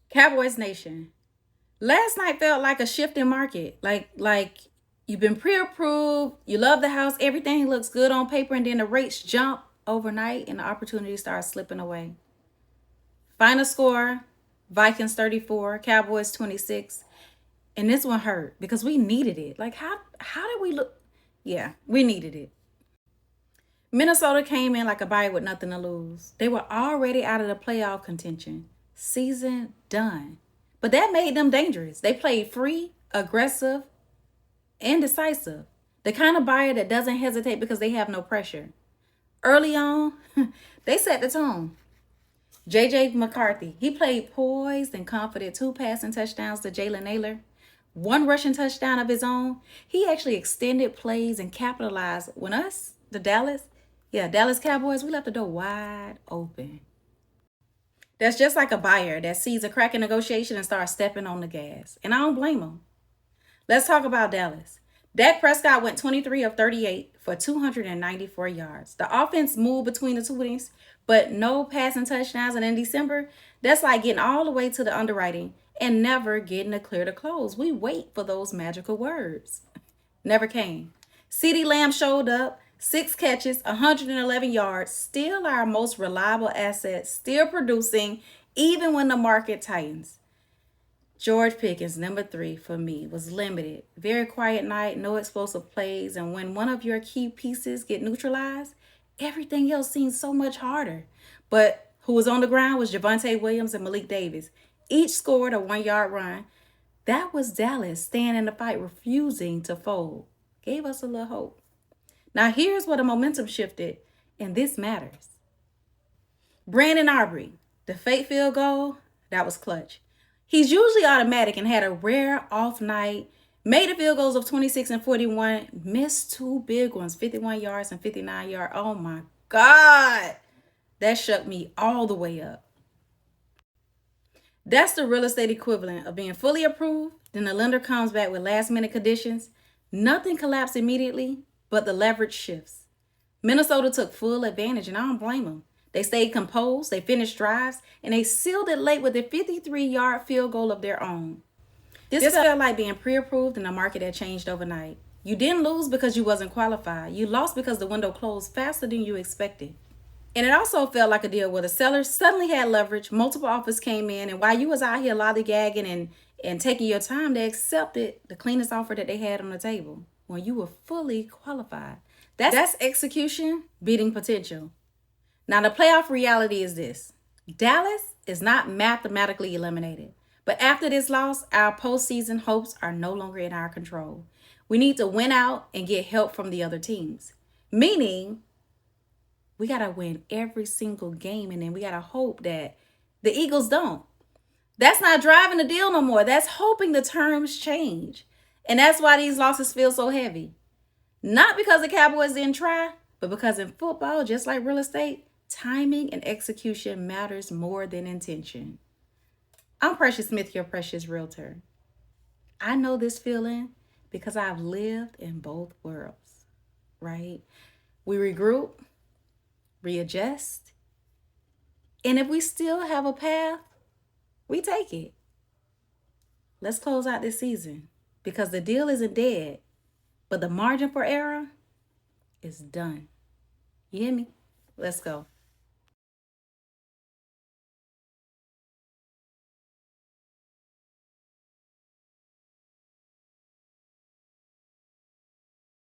Cowboys Nation. Last night felt like a shift in market. Like you've been pre-approved, you love the house, everything looks good on paper, and then the rates jump overnight and the opportunity starts slipping away. Final score, Vikings 34, Cowboys 26. And this one hurt because we needed it. Like how did we look? Yeah, we needed it. Minnesota came in like a bite with nothing to lose. They were already out of the playoff contention. Season done. But that made them dangerous. They played free, aggressive, and decisive. The kind of buyer that doesn't hesitate because they have no pressure. Early on, they set the tone. J.J. McCarthy, he played poised and confident, 2 passing touchdowns to Jalen Naylor, 1 rushing touchdown of his own. He actually extended plays and capitalized when Dallas Cowboys, we left the door wide open. That's just like a buyer that sees a crack in negotiation and starts stepping on the gas. And I don't blame them. Let's talk about Dallas. Dak Prescott went 23 of 38 for 294 yards. The offense moved between the two wings, but no passing touchdowns. And in December, that's like getting all the way to the underwriting and never getting a clear to close. We wait for those magical words. Never came. CeeDee Lamb showed up, 6 catches, 111 yards, still our most reliable asset, still producing even when the market tightens. George Pickens, number 3 for me, was limited. Very quiet night, no explosive plays, and when one of your key pieces get neutralized, everything else seems so much harder. But who was on the ground was Javonte Williams and Malik Davis. Each scored a 1-yard run. That was Dallas staying in the fight, refusing to fold. Gave us a little hope. Now here's where the momentum shifted, and this matters. Brandon Aubrey, the fake field goal, that was clutch. He's usually automatic and had a rare off night, made the field goals of 26 and 41, missed 2 big ones, 51 yards and 59 yards. Oh my God, that shook me all the way up. That's the real estate equivalent of being fully approved. Then the lender comes back with last minute conditions. Nothing collapsed immediately, but the leverage shifts. Minnesota took full advantage, and I don't blame them. They stayed composed, they finished drives, and they sealed it late with a 53-yard field goal of their own. This felt like being pre-approved in a market that changed overnight. You didn't lose because you wasn't qualified. You lost because the window closed faster than you expected. And it also felt like a deal where the seller suddenly had leverage, multiple offers came in, and while you was out here lollygagging and taking your time, they accepted the cleanest offer that they had on the table when you were fully qualified. That's execution beating potential. Now, the playoff reality is this. Dallas is not mathematically eliminated. But after this loss, our postseason hopes are no longer in our control. We need to win out and get help from the other teams. Meaning, we got to win every single game, and then we got to hope that the Eagles don't. That's not driving the deal no more. That's hoping the terms change. And that's why these losses feel so heavy. Not because the Cowboys didn't try, but because in football, just like real estate, timing and execution matters more than intention. I'm Precious Smith, your precious realtor. I know this feeling because I've lived in both worlds, right? We regroup, readjust, and if we still have a path, we take it. Let's close out this season because the deal isn't dead, but the margin for error is done. You hear me? Let's go.